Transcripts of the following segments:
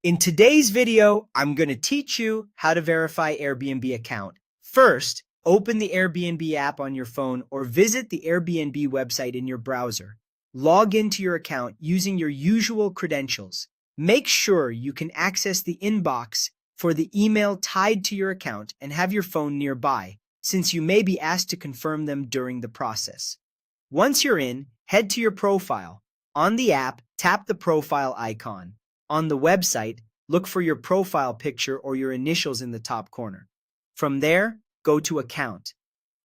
In today's video, I'm going to teach you how to verify Airbnb account. First, open the Airbnb app on your phone or visit the Airbnb website in your browser. Log into your account using your usual credentials. Make sure you can access the inbox for the email tied to your account and have your phone nearby, since you may be asked to confirm them during the process. Once you're in, head to your profile. On the app, tap the profile icon. On the website, look for your profile picture or your initials in the top corner. From there, go to Account.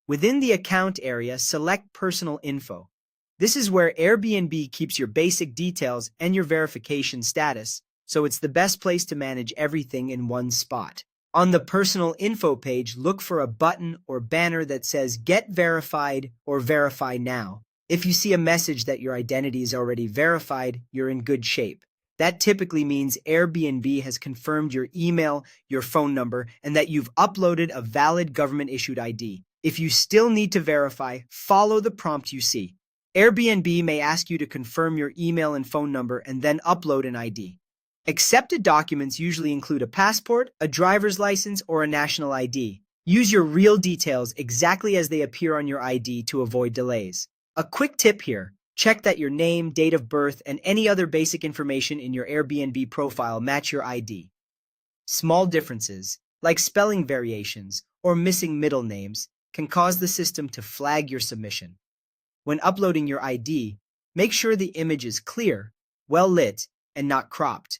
Within the Account area, select Personal Info. This is where Airbnb keeps your basic details and your verification status, so it's the best place to manage everything in one spot. On the Personal Info page, look for a button or banner that says Get Verified or Verify Now. If you see a message that your identity is already verified, you're in good shape. That typically means Airbnb has confirmed your email, your phone number, and that you've uploaded a valid government-issued ID. If you still need to verify, follow the prompt you see. Airbnb may ask you to confirm your email and phone number and then upload an ID. Accepted documents usually include a passport, a driver's license, or a national ID. Use your real details exactly as they appear on your ID to avoid delays. A quick tip here. Check that your name, date of birth, and any other basic information in your Airbnb profile match your ID. Small differences, like spelling variations or missing middle names, can cause the system to flag your submission. When uploading your ID, make sure the image is clear, well lit, and not cropped.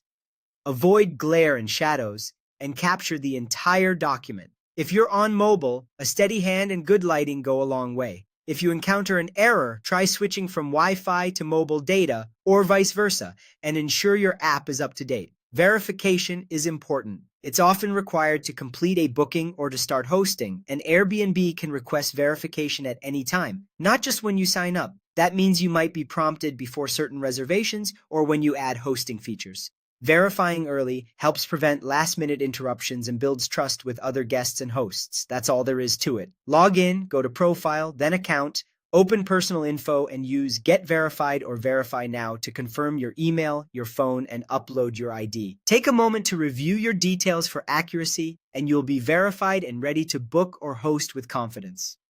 Avoid glare and shadows, and capture the entire document. If you're on mobile, a steady hand and good lighting go a long way. If you encounter an error, try switching from Wi-Fi to mobile data or vice versa, and ensure your app is up to date. Verification is important. It's often required to complete a booking or to start hosting, and Airbnb can request verification at any time, not just when you sign up. That means you might be prompted before certain reservations or when you add hosting features. Verifying early helps prevent last-minute interruptions and builds trust with other guests and hosts. That's all there is to it. Log in, go to Profile, then Account, open Personal Info, and use Get Verified or Verify Now to confirm your email, your phone, and upload your ID. Take a moment to review your details for accuracy, and you'll be verified and ready to book or host with confidence.